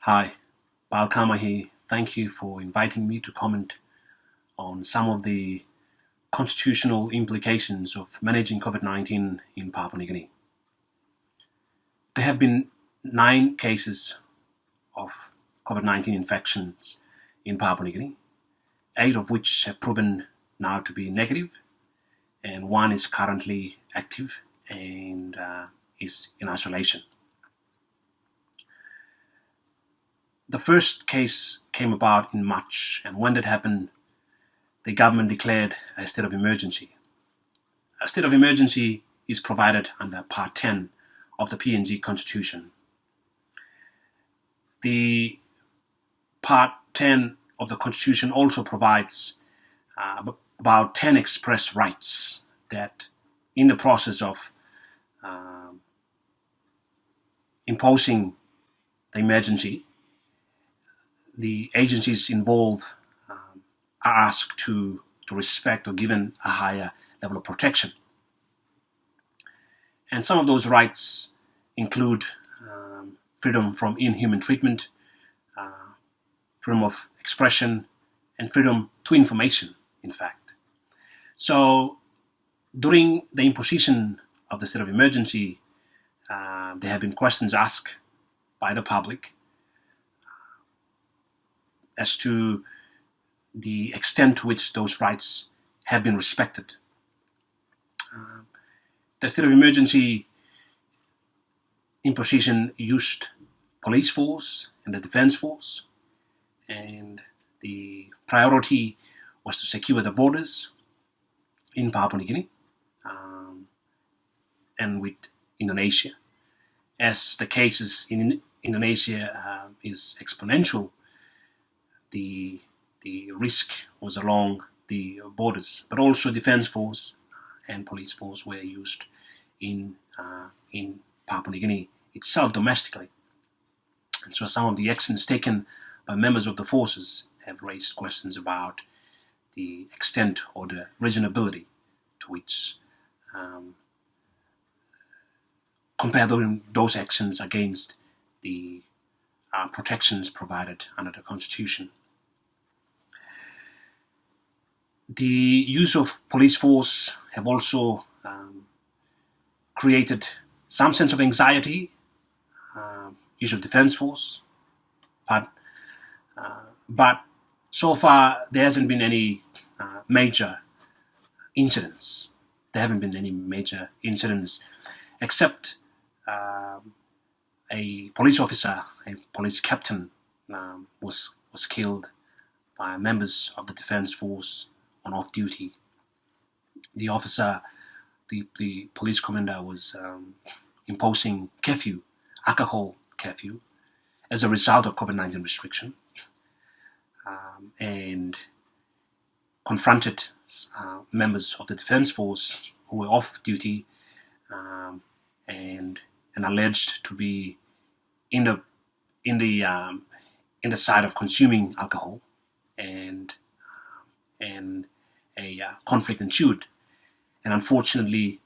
Hi, Balkama here. Thank you for inviting me to comment on some of the constitutional implications of managing COVID-19 in Papua New Guinea. There have been 9 cases of COVID-19 infections in Papua New Guinea, 8 of which have proven now to be negative, and 1 is currently active and is in isolation. The first case came about in March, and when that happened, the government declared a state of emergency. A state of emergency is provided under Part 10 of the PNG Constitution. The Part 10 of the Constitution also provides about 10 express rights that, in the process of imposing the emergency, the agencies involved are asked to respect or given a higher level of protection. And some of those rights include freedom from inhuman treatment, freedom of expression, and freedom to information, in fact. So during the imposition of the state of emergency, there have been questions asked by the public as to the extent to which those rights have been respected. The state of emergency imposition used police force and the defense force, and the priority was to secure the borders in Papua New Guinea and with Indonesia. As the cases in Indonesia is exponential, the risk was along the borders, but also defense force and police force were used in Papua New Guinea itself domestically. And so some of the actions taken by members of the forces have raised questions about the extent or the reasonability to which compare those actions against the protections provided under the Constitution. The use of police force have also created some sense of anxiety, use of defense force, but so far there hasn't been any major incidents. There haven't been any major incidents except a police officer, a police captain, was killed by members of the defense force on off duty. The officer, the police commander, was imposing curfew, alcohol curfew, as a result of COVID-19 restriction, and confronted members of the defense force who were off duty and alleged to be in the side of consuming alcohol, and a conflict ensued, and unfortunately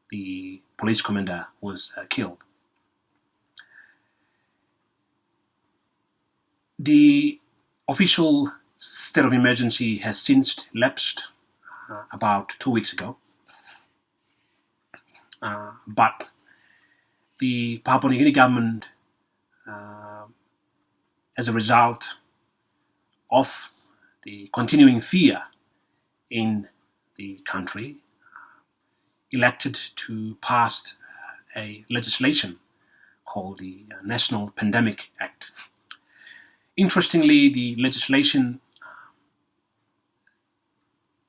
the police commander was killed. The official state of emergency has since lapsed about 2 weeks ago, but the Papua New Guinea government, as a result of the continuing fear in the country, elected to pass a legislation called the National Pandemic Act. Interestingly, the legislation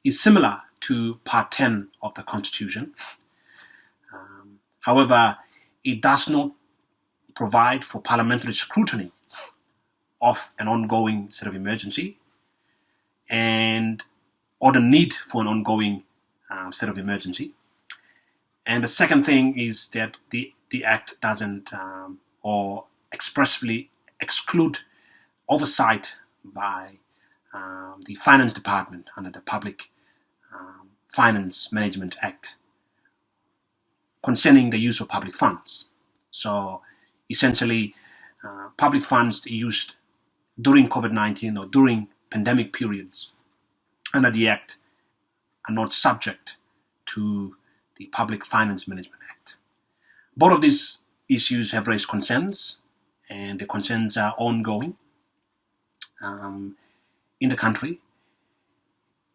is similar to Part 10 of the Constitution. However, it does not provide for parliamentary scrutiny of an ongoing state of emergency or the need for an ongoing state of emergency. And the second thing is that the Act doesn't or expressly exclude oversight by the Finance Department under the Public Finance Management Act concerning the use of public funds. So essentially, public funds used during COVID-19 or during pandemic periods under the Act are not subject to the Public Finance Management Act. Both of these issues have raised concerns, and the concerns are ongoing in the country.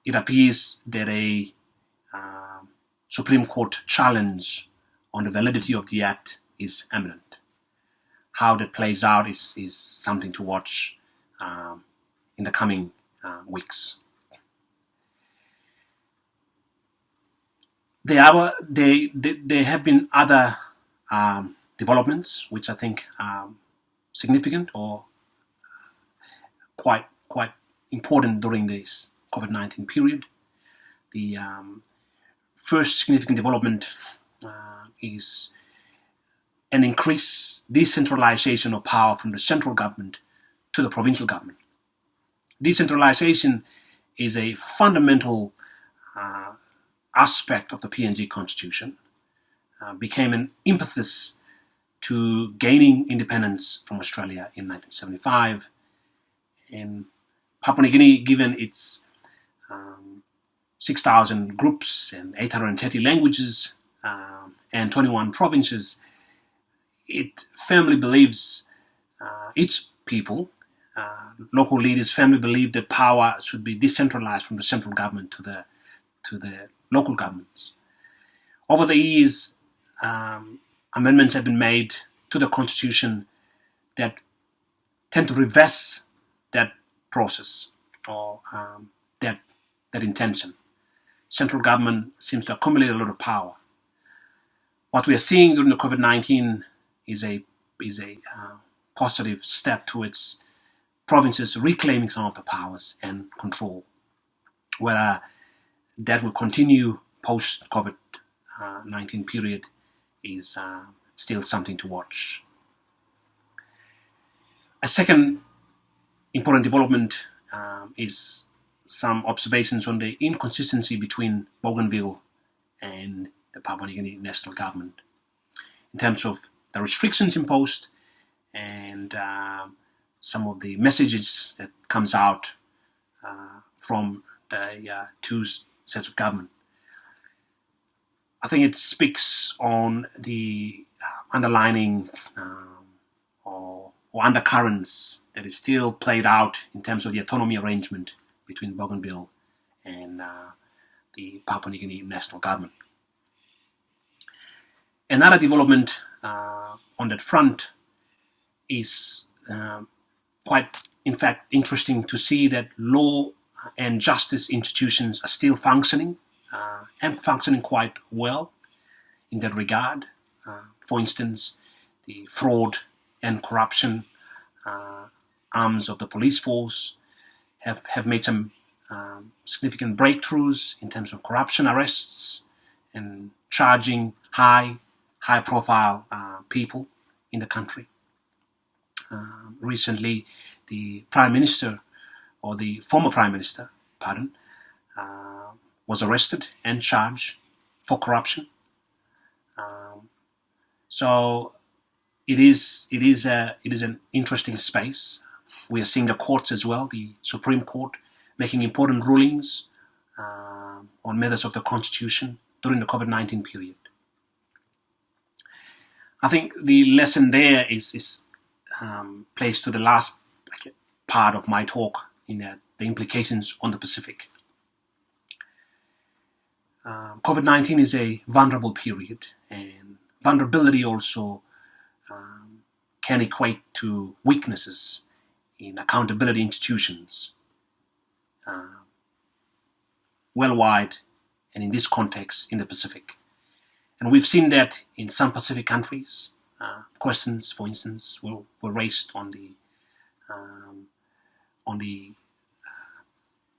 It appears that a Supreme Court challenge on the validity of the Act is imminent. How that plays out is something to watch in the coming weeks. There have been other developments which I think are significant or quite important during this COVID-19 period. The first significant development is an increased decentralization of power from the central government to the provincial government. Decentralization is a fundamental aspect of the PNG Constitution, became an impetus to gaining independence from Australia in 1975. In Papua New Guinea, given its 6,000 groups and 830 languages and 21 provinces, it firmly believes, its people, local leaders firmly believe that power should be decentralized from the central government to the local governments. Over the years, amendments have been made to the Constitution that tend to reverse that process or that intention. Central government seems to accumulate a lot of power. What we are seeing during the COVID-19 is a positive step towards provinces reclaiming some of the powers and control. Whether that will continue post-COVID-19 period is still something to watch. A second important development is some observations on the inconsistency between Bougainville and the Papua New Guinea national government in terms of the restrictions imposed and some of the messages that comes out from the two sets of government. I think it speaks on the underlining or undercurrents that is still played out in terms of the autonomy arrangement between Bougainville and the Papua New Guinea national government. Another development on that front is quite, in fact, interesting to see that law and justice institutions are still functioning and functioning quite well in that regard. For instance, the fraud and corruption arms of the police force have made some significant breakthroughs in terms of corruption arrests and charging high-profile people in the country. Recently, the Prime Minister, or the former Prime Minister, was arrested and charged for corruption. So it is an interesting space. We are seeing the courts as well, the Supreme Court, making important rulings on matters of the Constitution during the COVID-19 period. I think the lesson there is placed to the last part of my talk in the implications on the Pacific. COVID-19 is a vulnerable period, and vulnerability also can equate to weaknesses in accountability institutions worldwide, and in this context in the Pacific. And we've seen that in some Pacific countries. Questions, for instance, were raised on the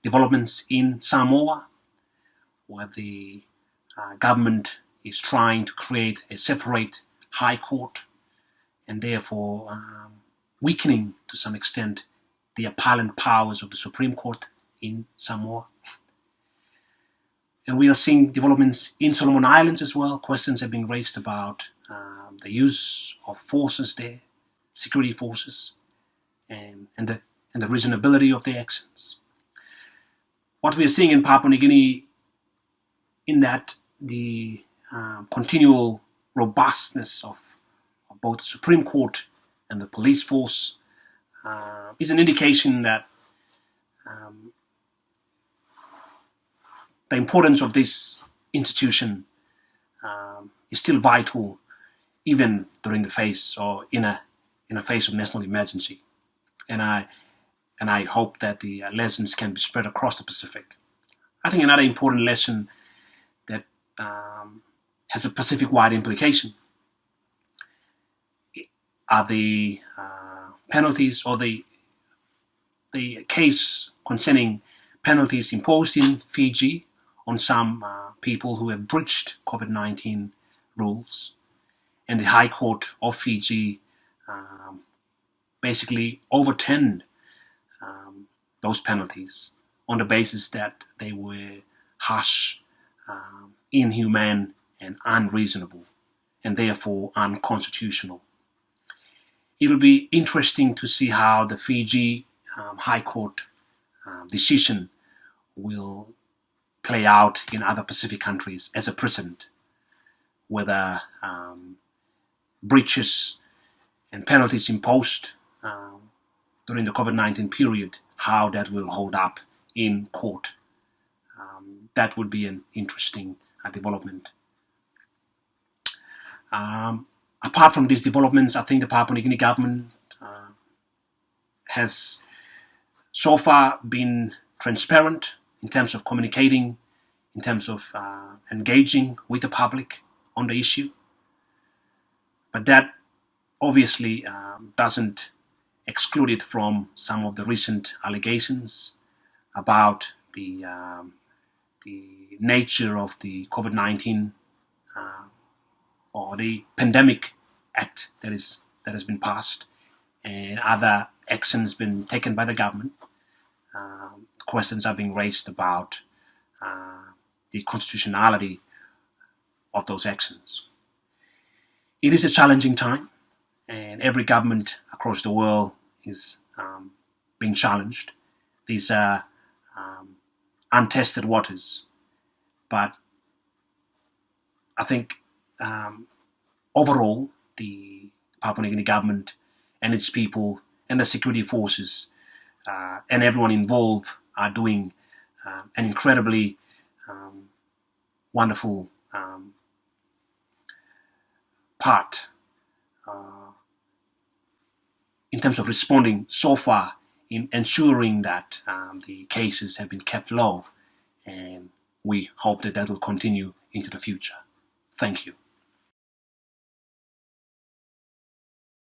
developments in Samoa, where the government is trying to create a separate high court and therefore weakening to some extent the appellate powers of the Supreme Court in Samoa. And we are seeing developments in Solomon Islands as well. Questions have been raised about the use of forces there. security forces and the reasonability of their actions. What we are seeing in Papua New Guinea, in that the continual robustness of both the Supreme Court and the police force is an indication that the importance of this institution is still vital, even during the phase or in a phase of national emergency. And I hope that the lessons can be spread across the Pacific. I think another important lesson that has a Pacific-wide implication are the penalties, or the case concerning penalties imposed in Fiji on some people who have breached COVID-19 rules. And the High Court of Fiji basically overturned those penalties on the basis that they were harsh, inhumane, and unreasonable, and therefore unconstitutional. It'll be interesting to see how the Fiji High Court decision will play out in other Pacific countries as a precedent, whether breaches and penalties imposed during the COVID-19 period, how that will hold up in court. That would be an interesting development. Apart from these developments, I think the Papua New Guinea government has so far been transparent in terms of communicating, in terms of engaging with the public on the issue. But that obviously doesn't exclude it from some of the recent allegations about the nature of the COVID-19 or the Pandemic Act that has been passed, and other actions been taken by the government. Questions are being raised about the constitutionality of those actions. It is a challenging time, and every government across the world is being challenged. These are untested waters, but I think overall the Papua New Guinea government and its people and the security forces and everyone involved are doing an incredibly wonderful part in terms of responding so far in ensuring that the cases have been kept low, and we hope that will continue into the future. Thank you.